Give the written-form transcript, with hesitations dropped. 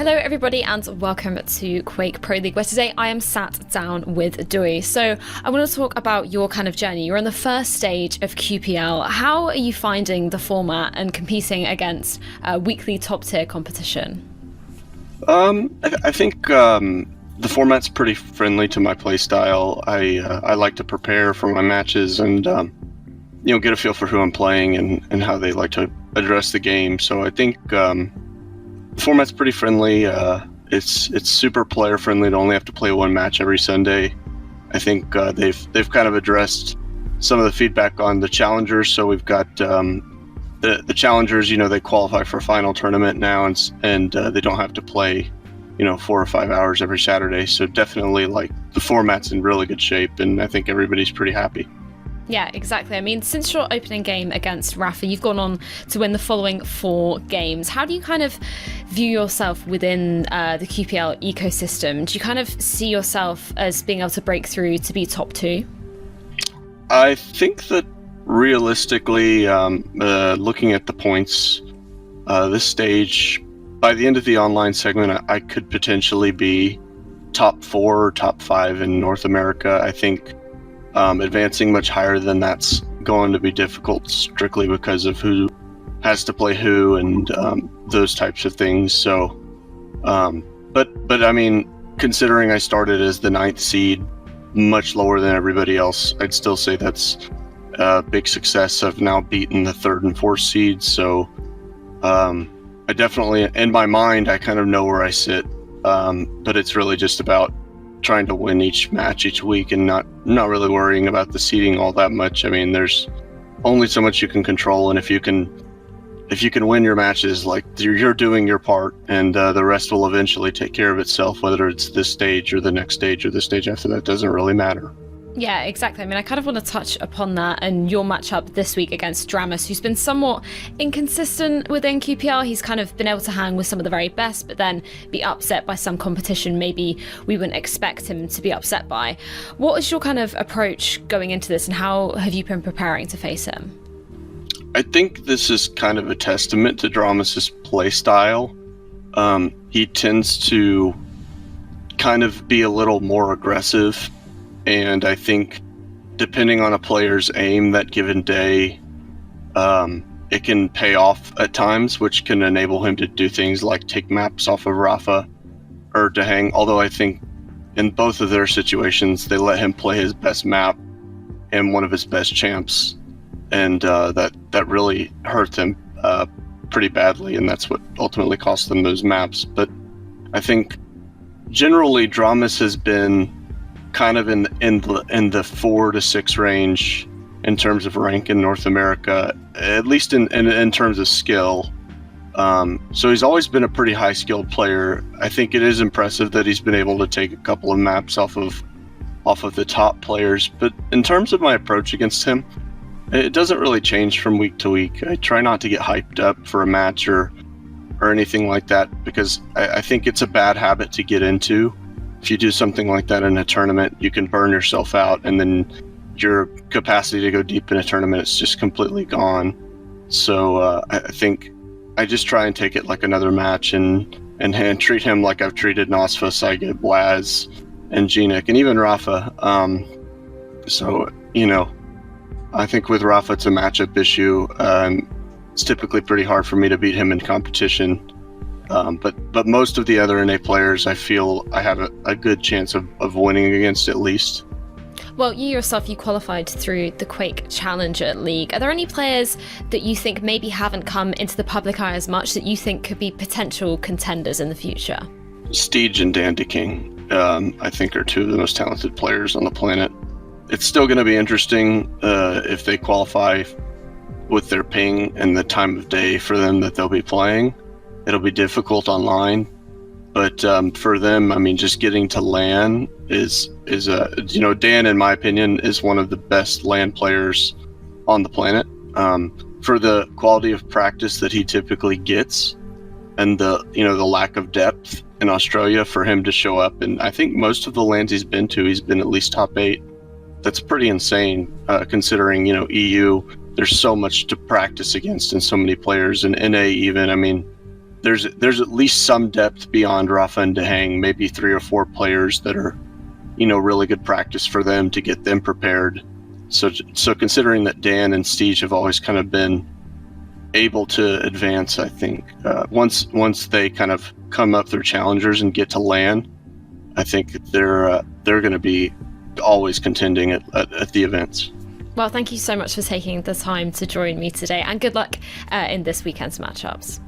Hello everybody and welcome to Quake Pro League, where today I am sat down with dooi. So I want to talk about your kind of journey. You're on the first stage of QPL. How are you finding the format and competing against weekly top tier competition? I think the format's pretty friendly to my playstyle. I like to prepare for my matches and get a feel for who I'm playing and how they like to address the game. So I think the format's pretty friendly. It's super player friendly to only have to play one match every Sunday. I think they've kind of addressed some of the feedback on the challengers. So we've got the challengers. They qualify for a final tournament now, and they don't have to play 4 or 5 hours every Saturday. So definitely, the format's in really good shape, and I think everybody's pretty happy. Yeah, exactly. I mean, since your opening game against Rafa, you've gone on to win the following 4 games. How do you kind of view yourself within the QPL ecosystem? Do you kind of see yourself as being able to break through to be top 2? I think that realistically, looking at the points, this stage, by the end of the online segment, I could potentially be top 4 or top 5 in North America. I think advancing much higher than that's going to be difficult strictly because of who has to play who and those types of things. So, but I mean, considering I started as the 9th seed, much lower than everybody else, I'd still say that's a big success. I've now beaten the 3rd and 4th seeds. So, I definitely, in my mind, I kind of know where I sit. But it's really just about trying to win each match each week and not really worrying about the seeding all that much. I mean, there's only so much you can control, and if you can win your matches, you're doing your part, and the rest will eventually take care of itself, whether it's this stage or the next stage or the stage after that, doesn't really matter. Yeah, exactly. I mean, I kind of want to touch upon that and your matchup this week against Dramus, who's been somewhat inconsistent within QPL. He's kind of been able to hang with some of the very best, but then be upset by some competition maybe we wouldn't expect him to be upset by. What is your kind of approach going into this, and how have you been preparing to face him? I think this is kind of a testament to Dramus's play style. He tends to kind of be a little more aggressive. And I think depending on a player's aim that given day, it can pay off at times, which can enable him to do things like take maps off of Rafa or to hang. Although I think in both of their situations, they let him play his best map and one of his best champs. And that really hurt them pretty badly. And that's what ultimately cost them those maps. But I think generally Dramus has been kind of in the 4 to 6 range in terms of rank in North America, at least in terms of skill. So he's always been a pretty high skilled player. I think it is impressive that he's been able to take a couple of maps off of the top players. But in terms of my approach against him, it doesn't really change from week to week. I try not to get hyped up for a match or anything like that, because I think it's a bad habit to get into. If you do something like that in a tournament, you can burn yourself out, and then your capacity to go deep in a tournament is just completely gone. So I think I just try and take it like another match and treat him like I've treated Nosfa, Saige, Blaz, and Genic, and even Rafa. So, I think with Rafa, it's a matchup issue. It's typically pretty hard for me to beat him in competition. But most of the other NA players, I feel I have a good chance of winning against at least. Well, you yourself, you qualified through the Quake Challenger League. Are there any players that you think maybe haven't come into the public eye as much that you think could be potential contenders in the future? Steege and Dandy King, I think, are 2 of the most talented players on the planet. It's still going to be interesting if they qualify with their ping and the time of day for them that they'll be playing. It'll be difficult online, but for them, I mean, just getting to LAN is Dan, in my opinion, is one of the best LAN players on the planet. For the quality of practice that he typically gets, and the lack of depth in Australia for him to show up, and I think most of the LANs he's been to, he's been at least top 8. That's pretty insane, considering EU. There's so much to practice against and so many players, and NA even. I mean, there's at least some depth beyond Rafa and Dehang, maybe 3 or 4 players that are, really good practice for them to get them prepared. So considering that Dan and Steege have always kind of been able to advance, I think once they kind of come up through challengers and get to LAN, I think they're going to be always contending at the events. Well, thank you so much for taking the time to join me today, and good luck in this weekend's matchups.